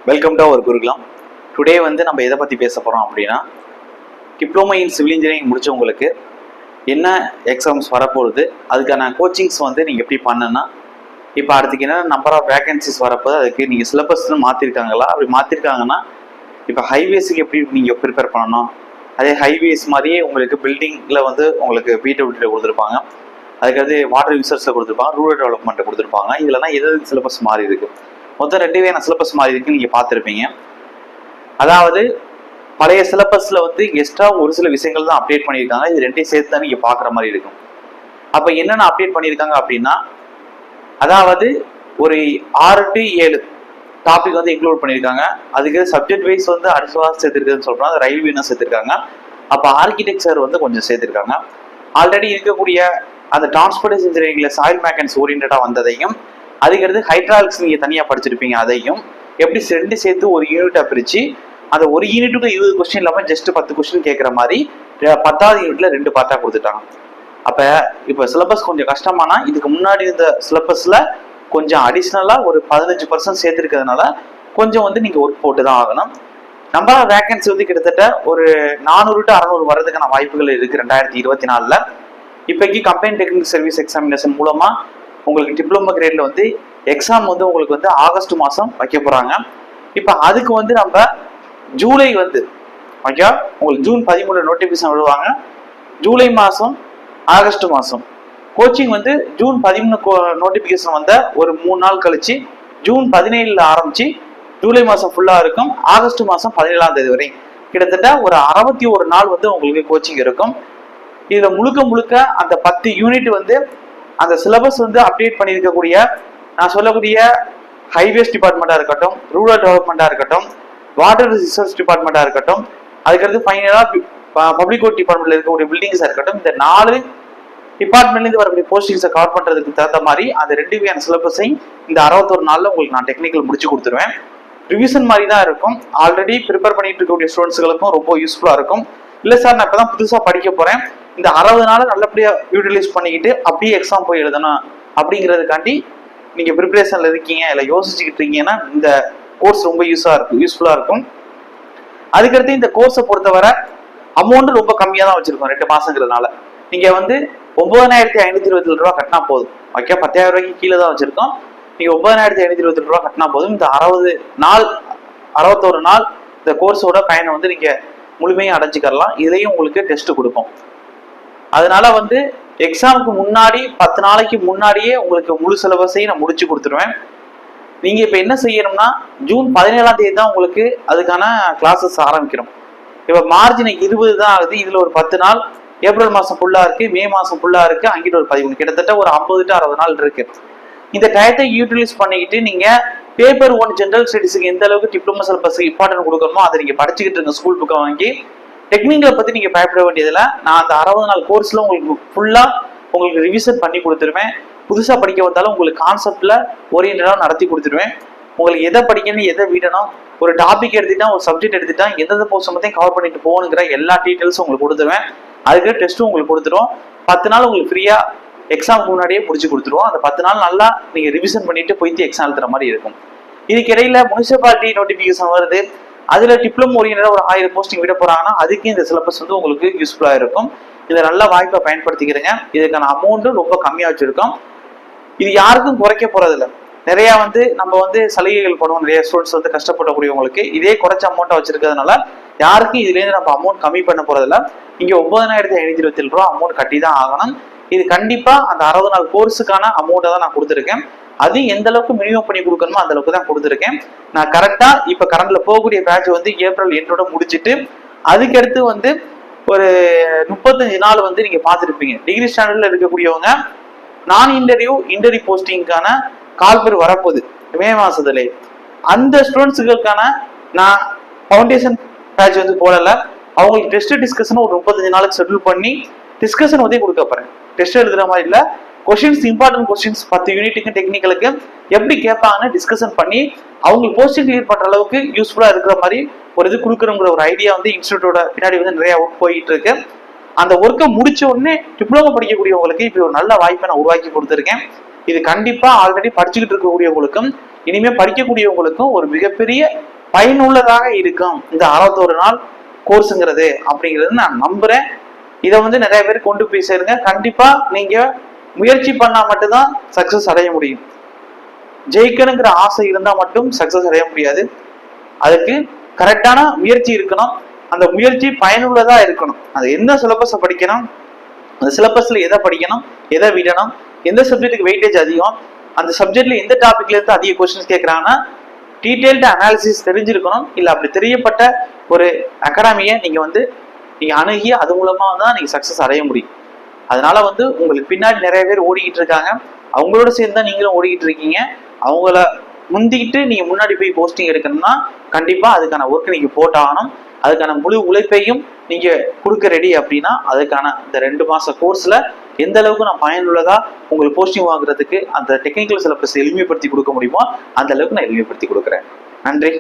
Welcome to our Gurukulam. Today நம்ம எதை பற்றி பேச போகிறோம் அப்படின்னா, டிப்ளமோ இன் சிவில் இன்ஜினியரிங் முடித்தவங்களுக்கு என்ன எக்ஸாம்ஸ் வரப்போகுது, அதுக்கான கோச்சிங்ஸ் நீங்கள் எப்படி பண்ணனா, இப்போ அடுத்துக்கு என்ன நம்பர் ஆஃப் வேகன்சிஸ் வரப்போது, அதுக்கு நீங்கள் சிலபஸ்ன்னு மாற்றிருக்காங்களா, அப்படி மாற்றிருக்காங்கன்னா இப்போ ஹைவேஸுக்கு எப்படி நீங்கள் ப்ரிப்பேர் பண்ணணும், அதே ஹைவேஸ் மாதிரியே உங்களுக்கு பில்டிங்கில் உங்களுக்கு பிடபிள்யூ கொடுத்துருப்பாங்க, அதுக்கடுத்து வாட்டர் யூசர்ஸில் கொடுத்துருப்பாங்க, ரூரல் டெவலப்மெண்ட்டை கொடுத்துருப்பாங்க. இதெல்லாம் எது சிலபஸ் மாறி இருக்குது, மொத்தம் 2 வகையான சிலபஸ் மாதிரி இருக்குன்னு நீங்கள் பார்த்துருப்பீங்க. அதாவது பழைய சிலபஸில் எக்ஸ்ட்ரா ஒரு சில விஷயங்கள் தான் அப்டேட் பண்ணியிருக்காங்க. இது 2ஐயும் சேர்த்து தான் நீங்கள் பார்க்குற மாதிரி இருக்கும். அப்போ என்னென்ன அப்டேட் பண்ணியிருக்காங்க அப்படின்னா, அதாவது ஒரு 6 to 7 டாபிக் இன்க்ளூட் பண்ணியிருக்காங்க. அதுக்கு சப்ஜெக்ட் வைஸ் அடிஷனலாக சேர்த்துருக்குன்னு சொல்கிறாங்க. அது ரயில்வேன்னு சேர்த்துருக்காங்க. அப்போ ஆர்கிடெக்சர் கொஞ்சம் சேர்த்துருக்காங்க. ஆல்ரெடி இருக்கக்கூடிய அந்த டிரான்ஸ்போர்ட்டேஷன் இன்ஜினியரிங்ல சாயில் மெக்கானிக்ஸ் ஓரியன்டாக வந்ததையும், அதுக்கடுத்து ஹைட்ராலிக்ஸ் நீங்கள் தனியாக படிச்சிருப்பீங்க, அதையும் எப்படி 2 சேர்த்து ஒரு யூனிட்டாக பிரித்து அந்த ஒரு யூனிட்டுக்கு 20 கொஸ்டின் இல்லாமல் ஜஸ்ட் 10 கொஸ்டின் கேட்குற மாதிரி 10வது யூனிட்ல 2 பார்ட்டாக கொடுத்துட்டாங்க. அப்போ இப்போ சிலபஸ் கொஞ்சம் கஷ்டமானா, இதுக்கு முன்னாடி இருந்த சிலபஸில் கொஞ்சம் அடிஷ்னலாக ஒரு 15% சேர்த்துருக்கிறதுனால கொஞ்சம் நீங்கள் ஒர்க் போட்டு தான் ஆகணும். நம்பர் ஆஃப் வேகன்சி கிட்டத்தட்ட ஒரு 400 to 600 வர்றதுக்கான வாய்ப்புகள் இருக்குது 2024. இப்போக்கி கம்பெனி டெக்னிக்கல் சர்வீஸ் எக்ஸாமினேஷன் மூலமாக உங்களுக்கு டிப்ளமோ கிரேட்ல எக்ஸாம் உங்களுக்கு ஆகஸ்ட் மாதம் வைக்க போகிறாங்க. இப்போ அதுக்கு நம்ம ஜூலை ஓகே, உங்களுக்கு ஜூன் 13 நோட்டிஃபிகேஷன் விடுவாங்க. ஜூலை மாதம் ஆகஸ்ட் மாதம் கோச்சிங் ஜூன் 13 நோட்டிஃபிகேஷன் வந்த ஒரு 3 நாள் கழிச்சு ஜூன் 17 ஆரம்பிச்சு ஜூலை மாதம் ஃபுல்லாக இருக்கும். ஆகஸ்ட் மாதம் 17ஆம் தேதி வரை கிட்டத்தட்ட ஒரு 61 நாள் உங்களுக்கு கோச்சிங் இருக்கும். இதில் முழுக்க அந்த 10 யூனிட் அந்த சிலபஸ் அப்டேட் பண்ணியிருக்கக்கூடிய நான் சொல்லக்கூடிய ஹைவேஸ் டிபார்ட்மெண்ட்டாக இருக்கட்டும், ரூரல் டெவலப்மெண்ட்டாக இருக்கட்டும், வாட்டர் ரிசோர்ஸ் டிபார்ட்மெண்ட்டாக இருக்கட்டும், அதுக்கடுத்து ஃபைனலாக பப்ளிக் ஒர்க் டிபார்ட்மெண்ட்டில் இருக்கக்கூடிய பில்டிங்ஸாக இருக்கட்டும், இந்த 4 டிபார்ட்மெண்ட்லேருந்து வரக்கூடிய போஸ்டிங்ஸை கவர் பண்ணுறதுக்கு தகுந்த மாதிரி அந்த 2 வகையான சிலபஸை இந்த 61 நாளில் உங்களுக்கு நான் டெக்னிக்கல் முடிச்சு கொடுத்துருவேன். ரிவிஷன் மாதிரி தான் இருக்கும். ஆல்ரெடி ப்ரிப்பேர் பண்ணிட்டு இருக்கக்கூடிய ஸ்டூடெண்ட்ஸ்களுக்கும் ரொம்ப யூஸ்ஃபுல்லாக இருக்கும். இல்லை சார், நான் இப்போ தான் புதுசாக படிக்க போகிறேன், இந்த 60 நாளை நல்லபடியாக யூட்டிலைஸ் பண்ணிக்கிட்டு அப்படியே எக்ஸாம் போய் எழுதணும் அப்படிங்கிறதுக்காண்டி நீங்கள் ப்ரிப்பரேஷனில் இருக்கீங்க, இல்லை யோசிச்சுக்கிட்டு இருக்கீங்கன்னா இந்த கோர்ஸ் ரொம்ப யூஸ்ஃபுல்லாக இருக்கும். அதுக்கடுத்து இந்த கோர்ஸை பொறுத்தவரை அமௌண்ட் ரொம்ப கம்மியாக தான் வச்சுருக்கோம். 2 மாதங்கிறதுனால நீங்கள் 9,527 ரூபா கட்டினா போதும். ஓகே, 10,000 ரூபாய்க்கு கீழே தான் வச்சுருக்கோம். நீங்கள் 9,527 ரூபா கட்டினா போதும். இந்த 61 நாள் இந்த கோர்ஸோட பயனை நீங்கள் முழுமையாக அடைஞ்சிக்கலாம். இதுலேயும் உங்களுக்கு டெஸ்ட் கொடுப்போம். அதனால எக்ஸாமுக்கு முன்னாடி 10 நாளைக்கு முன்னாடியே உங்களுக்கு முழு சிலபஸையும் நான் முடிச்சு கொடுத்துருவேன். நீங்கள் இப்போ என்ன செய்யணும்னா, ஜூன் 17ஆம் தேதி தான் உங்களுக்கு அதுக்கான கிளாஸஸ் ஆரம்பிக்கிறோம். இப்போ மார்ச் 20 தான் ஆகுது. இதில் ஒரு 10 நாள், ஏப்ரல் மாதம் ஃபுல்லாக இருக்குது, மே மாதம் ஃபுல்லாக இருக்குது, அங்கிட்ட ஒரு 13, கிட்டத்தட்ட ஒரு 50 to 60 நாள் இருக்குது. இந்த டயத்தை யூட்டிலைஸ் பண்ணிக்கிட்டு நீங்கள் பேப்பர் 1 ஜென்ரல் ஸ்டடீஸுக்கு எந்த அளவுக்கு டிப்ளமோ சிலபஸுக்கு இம்பார்ட்டன்ட் கொடுக்கணுமோ அதை நீங்கள் படிச்சுக்கிட்டு இருங்க. ஸ்கூல் புக்கை வாங்கி டெக்னிக்கலை பற்றி நீங்கள் பயப்பட வேண்டியதில்லை. நான் அந்த 60 நாள் கோர்ஸில் உங்களுக்கு ரிவிஷன் பண்ணி கொடுத்துருவேன். புதுசாக படிக்க வந்தாலும் உங்களுக்கு கான்செப்டில் ஓரியன்டாக நடத்தி கொடுத்துருவேன். உங்களுக்கு எதை படிக்கணும், எதை விடணும், ஒரு டாபிக் எடுத்துட்டா, ஒரு சப்ஜெக்ட் எடுத்துட்டா எந்தெந்த போர்ஷன் மட்டும் கவர் பண்ணிட்டு போகணுங்கிற எல்லா டீட்டெயில்ஸும் உங்களுக்கு கொடுத்துருவேன். அதுக்கு டெஸ்ட்டும் உங்களுக்கு கொடுத்துருவோம். 10 நாள் உங்களுக்கு ஃப்ரீயாக எக்ஸாமுக்கு முன்னாடியே முடிச்சு கொடுத்துருவோம். அந்த 10 நாள் நல்லா நீங்கள் ரிவிஷன் பண்ணிட்டு போயிட்டு எக்ஸாம் எழுதுற மாதிரி இருக்கும். இதுக்கு இடையில முனிசிபாலிட்டி நோட்டிஃபிகேஷன் வருது. அதில் டிப்ளமோ ஓரியன்டாக ஒரு 1000 போஸ்டிங் விட போகிறாங்கன்னா அதுக்கு இந்த சிலபஸ் உங்களுக்கு யூஸ்ஃபுல்லாக இருக்கும். இதை நல்ல வாய்ப்பை பயன்படுத்திக்கிறேங்க. இதுக்கான அமௌண்ட்டு ரொம்ப கம்மியாக வச்சுருக்கோம். இது யாருக்கும் குறைக்க போகிறதில்ல. நிறையா நம்ம சலுகைகள் பண்ணுவோம். நிறைய ஸ்டூடெண்ட்ஸ் கஷ்டப்படக்கூடியவங்களுக்கு இதே குறைச்ச அமௌண்ட்டாக வச்சிருக்கிறதுனால யாருக்கும் இதுலேருந்து நம்ம அமௌண்ட் கம்மி பண்ண போகிறதில்ல. இங்கே 9,527 ரூபா அமௌண்ட் கட்டி தான் ஆகணும். இது கண்டிப்பாக அந்த 60 நாள் கோர்ஸுக்கான அமௌண்ட்டை தான் நான் கொடுத்துருக்கேன். அது எந்த அளவுக்கு மினிமம் பண்ணி கொடுக்கணுமோ அந்த அளவுக்கு தான் கொடுத்துருக்கேன். நான் கரெக்டாக இப்போ கரண்ட்ல போகக்கூடிய பேட்ச் ஏப்ரல் எண்டோட முடிச்சுட்டு அதுக்கடுத்து ஒரு 35 நாள் நீங்கள் பார்த்துருப்பீங்க. டிகிரி ஸ்டாண்டர்ட்ல இருக்கக்கூடியவங்க நான் இன்டர்வியூ போஸ்டிங்கான கால்பர் வரப்போகுது மே மாசத்துல. அந்த ஸ்டூடெண்ட்ஸுக்கான நான் ஃபவுண்டேஷன் பேட்ச் போடலை. அவங்களுக்கு டெஸ்ட் டிஸ்கஷன் ஒரு 35 நாளுக்கு ஷெட்யூல் பண்ணி டிஸ்கஷன் கொடுக்க போறேன். டெஸ்ட் எழுதுற மாதிரி இல்லை, கொஸ்டின்ஸ், இம்பார்ட்டன்ட் கொஸ்டின்ஸ் 10 யூனிட்டுக்கு டெக்னிக்கலுக்கு எப்படி கேட்பாங்கன்னு டிஸ்கஷன் பண்ணி அவங்களுக்கு போஸ்டிங் கிளியர் பண்ற அளவுக்கு யூஸ்ஃபுல்லா இருக்கிற மாதிரி ஒரு இது கொடுக்குறோங்கிற ஒரு ஐடியா இன்ஸ்டியூட்டோட பின்னாடி நிறைய ஒர்க் போயிட்டு இருக்கு. அந்த ஒர்க்கை முடிச்ச உடனே டிப்ளமோ படிக்கக்கூடியவங்களுக்கு இப்படி ஒரு நல்ல வாய்ப்பை நான் உருவாக்கி கொடுத்துருக்கேன். இது கண்டிப்பா ஆல்ரெடி படிச்சுக்கிட்டு இருக்கக்கூடியவங்களுக்கும் இனிமே படிக்கக்கூடியவங்களுக்கும் ஒரு மிகப்பெரிய பயனுள்ளதாக இருக்கும் இந்த 61 நாள் கோர்ஸுங்கிறது அப்படிங்கிறது நான் நம்புறேன். இதை வந்து நிறைய பேர் கொண்டு போய் சேருங்க. கண்டிப்பா நீங்க முயற்சி பண்ணா மட்டும்தான் சக்சஸ் அடைய முடியும். ஜெயிக்கணுங்கிற ஆசை இருந்தா மட்டும் சக்சஸ் அடைய முடியாது. அதுக்கு கரெக்டான முயற்சி இருக்கணும். அந்த முயற்சி பயனுள்ளதா இருக்கணும். அது என்ன சிலபஸை படிக்கணும், அந்த சிலபஸ்ல எதை படிக்கணும், எதை விடணும், எந்த சப்ஜெக்ட்டுக்கு வெயிட்டேஜ் அதிகம், அந்த சப்ஜெக்ட்ல எந்த டாபிக்ல இருந்து அதிக கொஸ்டின்ஸ் கேட்கறாங்கன்னா டீடைல்டு அனாலிசிஸ் தெரிஞ்சிருக்கணும். இல்லை அப்படி தெரியப்பட்ட ஒரு அகாடமியை நீங்க அணுகி அது மூலமா தான் நீங்க சக்சஸ் அடைய முடியும். அதனால உங்களுக்கு பின்னாடி நிறைய பேர் ஓடிக்கிட்டு இருக்காங்க. அவங்களோட சேர்ந்து தான் நீங்களும் ஓடிக்கிட்டு இருக்கீங்க. அவங்கள முந்திக்கிட்டு நீங்க முன்னாடி போய் போஸ்டிங் எடுக்கணும்னா கண்டிப்பா அதுக்கான ஒர்க் நீங்க போட்டாகணும். அதுக்கான முழு உழைப்பையும் நீங்க கொடுக்க ரெடி அப்படின்னா அதுக்கான இந்த 2 மாச கோர்ஸ்ல எந்த அளவுக்கு நான் பயனுள்ளதா உங்களுக்கு போஸ்டிங் வாங்குறதுக்கு அந்த டெக்னிக்கல் சிலபஸ் எளிமைப்படுத்தி கொடுக்க முடியுமோ அந்த அளவுக்கு நான் எளிமைப்படுத்தி கொடுக்குறேன். நன்றி.